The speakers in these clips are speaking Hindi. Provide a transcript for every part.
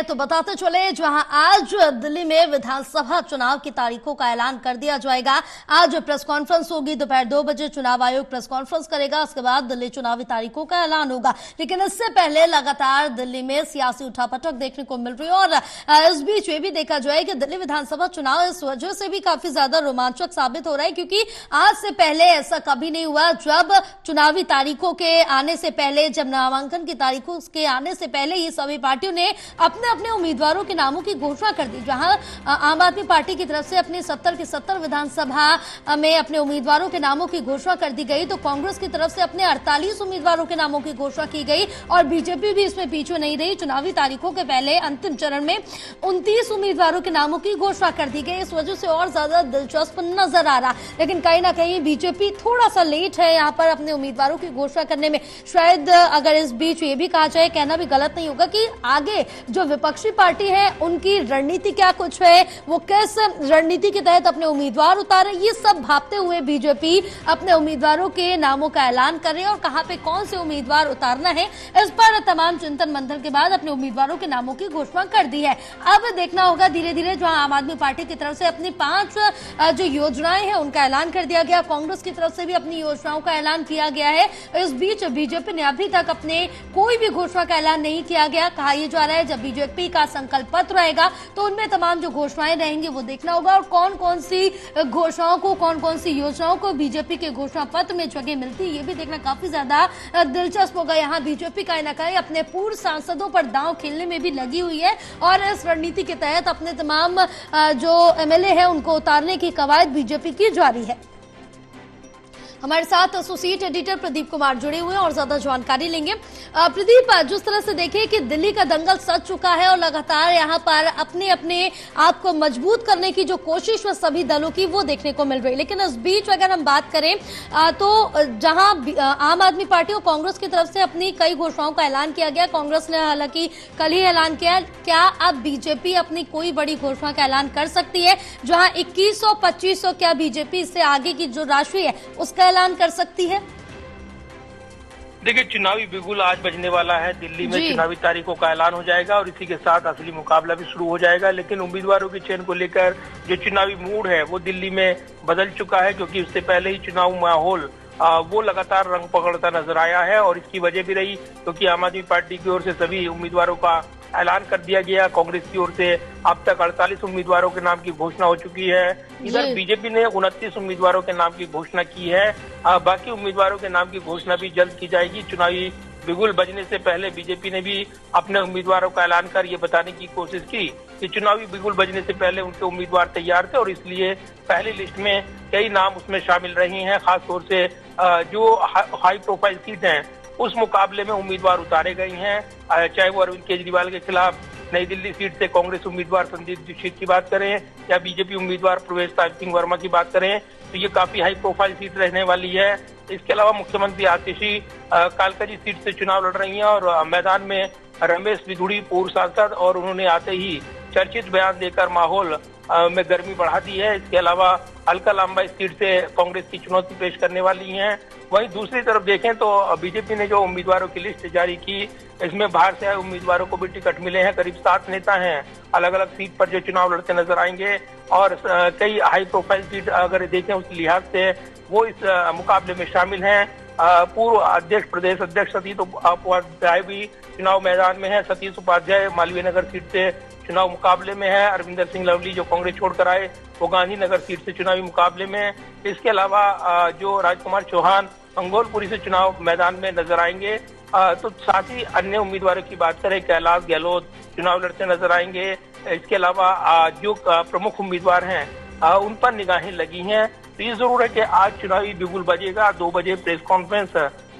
हैं तो बताते चले, जहां आज दिल्ली में विधानसभा चुनाव की तारीखों का ऐलान कर दिया जाएगा। आज प्रेस कॉन्फ्रेंस होगी, दोपहर 2 बजे चुनाव आयोग प्रेस कॉन्फ्रेंस करेगा। उसके बाद दिल्ली चुनावी तारीखों का ऐलान होगा। लेकिन इससे पहले लगातार दिल्ली में सियासी उठापटक देखने को मिल रही है और इस बीच ये भी देखा जाए कि दिल्ली विधानसभा चुनाव इस वजह से भी काफी ज्यादा रोमांचक साबित हो रहा है, क्योंकि आज से पहले ऐसा कभी नहीं हुआ जब चुनावी तारीखों के आने से पहले, जब नामांकन की तारीखों के आने से पहले ये सभी पार्टियों ने अपने अपने उम्मीदवारों के नामों की घोषणा कर दी। जहां आम आदमी पार्टी की तरफ से अपने 70 की 70 विधानसभा में अपने उम्मीदवारों के नामों की घोषणा कर दी गई, तो कांग्रेस की तरफ से अपने 48 उम्मीदवारों के नामों की घोषणा की गई और बीजेपी भी इसमें पीछे नहीं रही। चुनावी तारीखों के पहले अंतिम चरण में 29 उम्मीदवारों के नामों की घोषणा कर दी गई। इस वजह से और ज्यादा दिलचस्प नजर आ रहा, लेकिन कहीं ना कहीं बीजेपी थोड़ा सा लेट है यहाँ पर अपने उम्मीदवारों की घोषणा करने में। शायद अगर इस बीच ये भी कहा जाए, कहना भी गलत नहीं होगा कि आगे जो विपक्षी पार्टी है उनकी रणनीति क्या कुछ है, वो किस रणनीति के तहत अपने उम्मीदवार उतारे, ये सब भापते हुए बीजेपी अपने उम्मीदवारों के नामों का ऐलान कर रही है और कहां पे कौन से उम्मीदवार उतारना है, इस पर तमाम चिंतन मंथन के बाद अपने उम्मीदवारों के नामों की घोषणा कर दी है। अब देखना होगा धीरे धीरे, जहां आम आदमी पार्टी की तरफ से अपनी 5 जो योजनाएं हैं उनका ऐलान कर दिया गया, कांग्रेस की तरफ से भी अपनी योजनाओं का ऐलान किया गया है। इस बीच बीजेपी ने अभी तक अपने कोई भी घोषणा का ऐलान नहीं किया गया। कहा यह जा रहा है जब बीजेपी का संकल्प पत्र रहेगा तो उनमें तमाम जो घोषणाएं रहेंगी वो देखना होगा और कौन कौन सी घोषणाओं को, कौन कौन सी योजनाओं को बीजेपी के घोषणा पत्र में जगह मिलती है, ये भी देखना काफी ज्यादा दिलचस्प होगा। यहाँ बीजेपी का ना कहीं अपने पूर्व सांसदों पर दांव खेलने में भी लगी हुई है और इस रणनीति के तहत अपने तमाम जो एमएलए है उनको उतारने की कवायद बीजेपी की जारी है। हमारे साथ एसोसिएट एडिटर प्रदीप कुमार जुड़े हुए हैं और ज्यादा जानकारी लेंगे। प्रदीप, जिस तरह से देखें कि दिल्ली का दंगल सज चुका है और लगातार यहाँ पर अपने अपने आप को मजबूत करने की जो कोशिश है सभी दलों की, वो देखने को मिल रही है। लेकिन इस बीच अगर हम बात करें तो जहां आम आदमी पार्टी और कांग्रेस की तरफ से अपनी कई घोषणाओं का ऐलान किया गया, कांग्रेस ने हालांकि कल ही ऐलान किया, क्या अब बीजेपी अपनी कोई बड़ी घोषणा का ऐलान कर सकती है? जहां 2100, 2500, क्या बीजेपी इससे आगे की जो राशि है उसका ऐलान कर सकती है? देखिए, चुनावी बिगुल आज बजने वाला है। दिल्ली में चुनावी तारीखों का ऐलान हो जाएगा और इसी के साथ असली मुकाबला भी शुरू हो जाएगा। लेकिन उम्मीदवारों के चयन को लेकर जो चुनावी मूड है वो दिल्ली में बदल चुका है, क्योंकि उससे पहले ही चुनाव माहौल वो लगातार रंग पकड़ता नजर आया है और इसकी वजह भी रही क्योंकि आम आदमी पार्टी की ओर से सभी उम्मीदवारों का ऐलान कर दिया गया। कांग्रेस की ओर से अब तक 48 उम्मीदवारों के नाम की घोषणा हो चुकी है। इधर बीजेपी ने 29 उम्मीदवारों के नाम की घोषणा की है। बाकी उम्मीदवारों के नाम की घोषणा भी जल्द की जाएगी। चुनावी बिगुल बजने से पहले बीजेपी ने भी अपने उम्मीदवारों का ऐलान कर ये बताने की कोशिश की कि चुनावी बिगुल बजने से पहले उनके उम्मीदवार तैयार थे और इसलिए पहली लिस्ट में कई नाम उसमें शामिल रहे हैं। खासतौर से जो हाई प्रोफाइल सीट हैं उस मुकाबले में उम्मीदवार उतारे गए हैं, चाहे वो अरविंद केजरीवाल के खिलाफ नई दिल्ली सीट से कांग्रेस उम्मीदवार संदीप दीक्षित की बात करें या बीजेपी उम्मीदवार प्रवेश सिंह वर्मा की बात करें, तो ये काफी हाई प्रोफाइल सीट रहने वाली है। इसके अलावा मुख्यमंत्री आतिशी कालकाजी सीट से चुनाव लड़ रही हैं और मैदान में रमेश बिधूड़ी पूर्व सांसद, और उन्होंने आते ही चर्चित बयान देकर माहौल में गर्मी बढ़ा दी है। इसके अलावा अलका लांबा इस सीट से कांग्रेस की चुनौती पेश करने वाली हैं। वहीं दूसरी तरफ देखें तो बीजेपी ने जो उम्मीदवारों की लिस्ट जारी की, इसमें बाहर से आए उम्मीदवारों को भी टिकट मिले हैं। करीब 7 नेता हैं अलग अलग सीट पर जो चुनाव लड़ते नजर आएंगे और कई हाई प्रोफाइल सीट अगर देखें उस लिहाज से वो इस मुकाबले में शामिल हैं। पूर्व अध्यक्ष, प्रदेश अध्यक्ष सतीश उपाध्याय भी चुनाव मैदान में है। सतीश उपाध्याय मालवीय नगर सीट से चुनाव मुकाबले में है। अरविंदर सिंह लवली जो कांग्रेस छोड़कर आए वो गांधीनगर सीट से चुनावी मुकाबले में है। इसके अलावा जो राजकुमार चौहान मंगोलपुरी से चुनाव मैदान में नजर आएंगे। तो साथ ही अन्य उम्मीदवारों की बात करें, कैलाश गहलोत चुनाव लड़ते नजर आएंगे। इसके अलावा जो प्रमुख उम्मीदवार हैं उन पर निगाहें लगी हैं। तो ये जरूर है कि आज चुनावी बिगुल बजेगा। 2 बजे प्रेस कॉन्फ्रेंस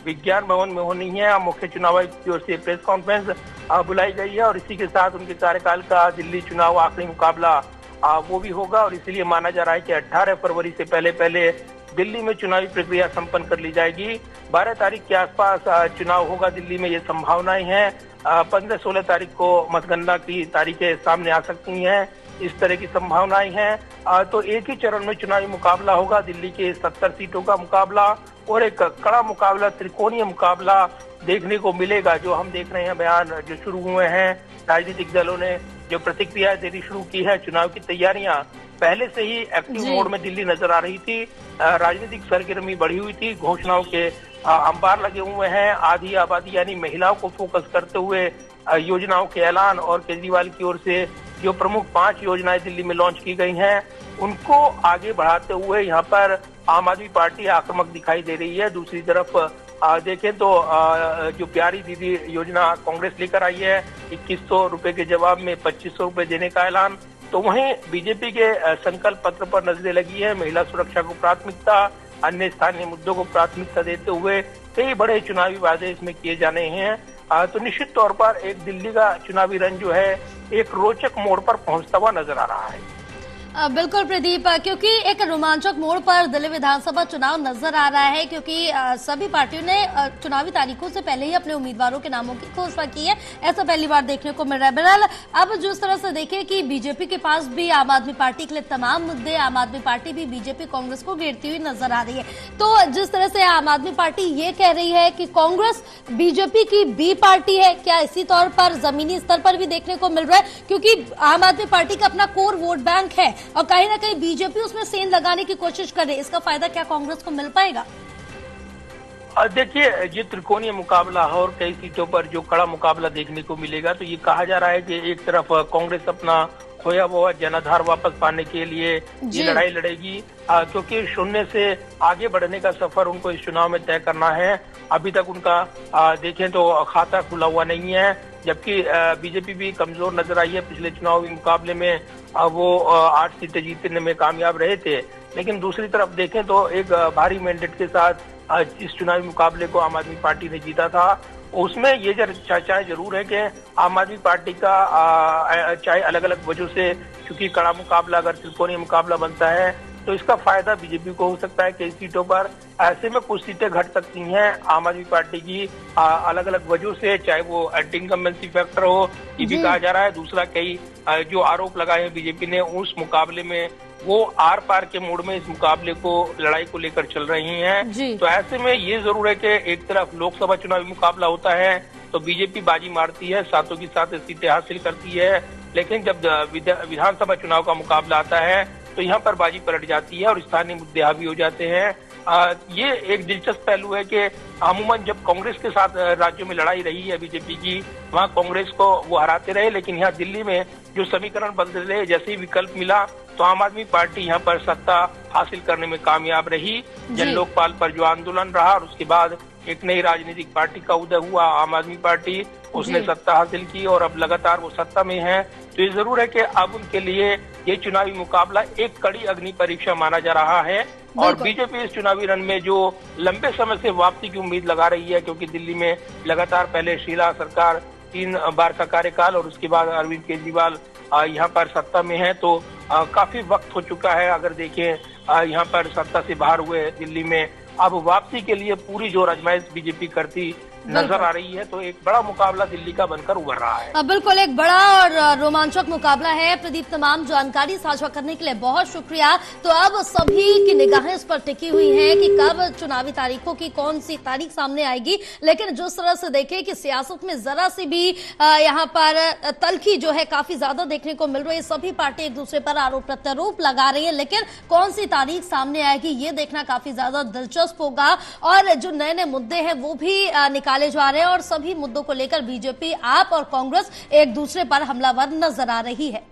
विज्ञान भवन में होनी है। मुख्य चुनाव आयुक्त की ओर से प्रेस कॉन्फ्रेंस बुलाई गई है और इसी के साथ उनके कार्यकाल का दिल्ली चुनाव आखिरी मुकाबला वो भी होगा और इसीलिए माना जा रहा है कि 18 फरवरी से पहले दिल्ली में चुनावी प्रक्रिया संपन्न कर ली जाएगी। 12 तारीख के आसपास चुनाव होगा दिल्ली में, ये संभावनाएं हैं। 15-16 तारीख को मतगणना की तारीखें सामने आ सकती हैं, इस तरह की संभावनाएं हैं। तो एक ही चरण में चुनावी मुकाबला होगा, दिल्ली के 70 सीटों का मुकाबला और एक कड़ा मुकाबला, त्रिकोणीय मुकाबला देखने को मिलेगा। जो हम देख रहे हैं बयान जो शुरू हुए हैं, राजनीतिक दलों ने जो प्रतिक्रिया देनी शुरू की है, चुनाव की तैयारियां पहले से ही एक्टिव मोड में दिल्ली नजर आ रही थी। राजनीतिक सरगर्मी बढ़ी हुई थी, घोषणाओं के अंबार लगे हुए हैं। आधी आबादी यानी महिलाओं को फोकस करते हुए योजनाओं के ऐलान और केजरीवाल की ओर से जो प्रमुख 5 योजनाएं दिल्ली में लॉन्च की गई हैं, उनको आगे बढ़ाते हुए यहाँ पर आम आदमी पार्टी आक्रामक दिखाई दे रही है। दूसरी तरफ देखें तो जो प्यारी दीदी योजना कांग्रेस लेकर आई है, 2100 रुपए के जवाब में 2500 रुपए देने का ऐलान, तो वहीं बीजेपी के संकल्प पत्र पर नजरें लगी है। महिला सुरक्षा को प्राथमिकता, अन्य स्थानीय मुद्दों को प्राथमिकता देते हुए कई बड़े चुनावी वादे इसमें किए जाने हैं। तो निश्चित तौर पर एक दिल्ली का चुनावी रण जो है एक रोचक मोड़ पर पहुंचता हुआ नजर आ रहा है। बिल्कुल प्रदीप, क्योंकि एक रोमांचक मोड़ पर दिल्ली विधानसभा चुनाव नजर आ रहा है, क्योंकि सभी पार्टियों ने चुनावी तारीखों से पहले ही अपने उम्मीदवारों के नामों की घोषणा की है। ऐसा पहली बार देखने को मिल रहा है। बहरहाल अब जिस तरह से देखें कि बीजेपी के पास भी आम आदमी पार्टी के लिए तमाम मुद्दे, आम आदमी पार्टी भी बीजेपी कांग्रेस को घेरती हुई नजर आ रही है। तो जिस तरह से आम आदमी पार्टी ये कह रही है कि कांग्रेस बीजेपी की बी पार्टी है, क्या इसी तौर पर जमीनी स्तर पर भी देखने को मिल रहा है? क्योंकि आम आदमी पार्टी का अपना कोर वोट बैंक है और कहीं ना कहीं बीजेपी उसमें सेंध लगाने की कोशिश कर रही है। इसका फायदा क्या कांग्रेस को मिल पाएगा? देखिए, ये त्रिकोणीय मुकाबला है और कई सीटों पर जो कड़ा मुकाबला देखने को मिलेगा। तो ये कहा जा रहा है कि एक तरफ कांग्रेस अपना खोया हुआ जनाधार वापस पाने के लिए ये लड़ाई लड़ेगी, क्योंकि शून्य से आगे बढ़ने का सफर उनको इस चुनाव में तय करना है। अभी तक उनका देखें तो खाता खुला हुआ नहीं है, जबकि बीजेपी भी कमजोर नजर आई है। पिछले चुनावी मुकाबले में वो 8 सीटें जीतने में कामयाब रहे थे, लेकिन दूसरी तरफ देखें तो एक भारी मैंडेट के साथ इस चुनावी मुकाबले को आम आदमी पार्टी ने जीता था। उसमें ये चर्चाएं जरूर है कि आम आदमी पार्टी का चाहे अलग अलग वजह से, क्योंकि कड़ा मुकाबला अगर त्रिकोणीय मुकाबला बनता है तो इसका फायदा बीजेपी को हो सकता है कई सीटों पर। ऐसे में कुछ सीटें घट सकती हैं आम आदमी पार्टी की अलग अलग वजहों से, चाहे वो एंटी इनकम्बेंसी फैक्टर हो, ये भी कहा जा रहा है। दूसरा, कई जो आरोप लगाए हैं बीजेपी ने उस मुकाबले में, वो आर पार के मोड में इस मुकाबले को, लड़ाई को लेकर चल रही हैं। तो ऐसे में ये जरूर है कि एक तरफ लोकसभा चुनावी मुकाबला होता है तो बीजेपी बाजी मारती है, 7 की 7 सीटें हासिल करती है, लेकिन जब विधानसभा चुनाव का मुकाबला आता है तो यहाँ पर बाजी पलट जाती है और स्थानीय मुद्दे हावी हो जाते हैं। ये एक दिलचस्प पहलू है कि अमूमन जब कांग्रेस के साथ राज्यों में लड़ाई रही है बीजेपी की, वहाँ कांग्रेस को वो हराते रहे, लेकिन यहाँ दिल्ली में जो समीकरण बदले, जैसे ही विकल्प मिला तो आम आदमी पार्टी यहाँ पर सत्ता हासिल करने में कामयाब रही। जन लोकपाल पर जो आंदोलन रहा और उसके बाद एक नई राजनीतिक पार्टी का उदय हुआ, आम आदमी पार्टी, उसने सत्ता हासिल की और अब लगातार वो सत्ता में है। तो ये जरूर है कि अब उनके लिए ये चुनावी मुकाबला एक कड़ी अग्नि परीक्षा माना जा रहा है। और बीजेपी इस चुनावी रण में जो लंबे समय से वापसी की उम्मीद लगा रही है, क्योंकि दिल्ली में लगातार पहले शीला सरकार 3 बार का कार्यकाल और उसके बाद अरविंद केजरीवाल यहाँ पर सत्ता में है, तो काफी वक्त हो चुका है। अगर देखें यहाँ पर सत्ता से बाहर हुए दिल्ली में, अब वापसी के लिए पूरी जोर आजमाइश बीजेपी करती नजर आ रही है। तो एक बड़ा मुकाबला दिल्ली का बनकर उभर रहा है। बिल्कुल एक बड़ा और रोमांचक मुकाबला है। प्रदीप, तमाम जानकारी साझा करने के लिए बहुत शुक्रिया। तो अब सभी की निगाहें इस पर टिकी हुई हैं कि कब चुनावी तारीखों की कौन सी तारीख सामने आएगी, लेकिन जिस तरह से देखें कि सियासत में जरा सी भी यहाँ पर तल्खी जो है काफी ज्यादा देखने को मिल रही है। सभी पार्टी एक दूसरे पर आरोप प्रत्यारोप लगा रही है, लेकिन कौन सी तारीख सामने आएगी ये देखना काफी ज्यादा दिलचस्प होगा। और जो नए नए मुद्दे हैं वो भी निकाले जा रहे हैं और सभी मुद्दों को लेकर बीजेपी, आप और कांग्रेस एक दूसरे पर हमलावर नजर आ रही है।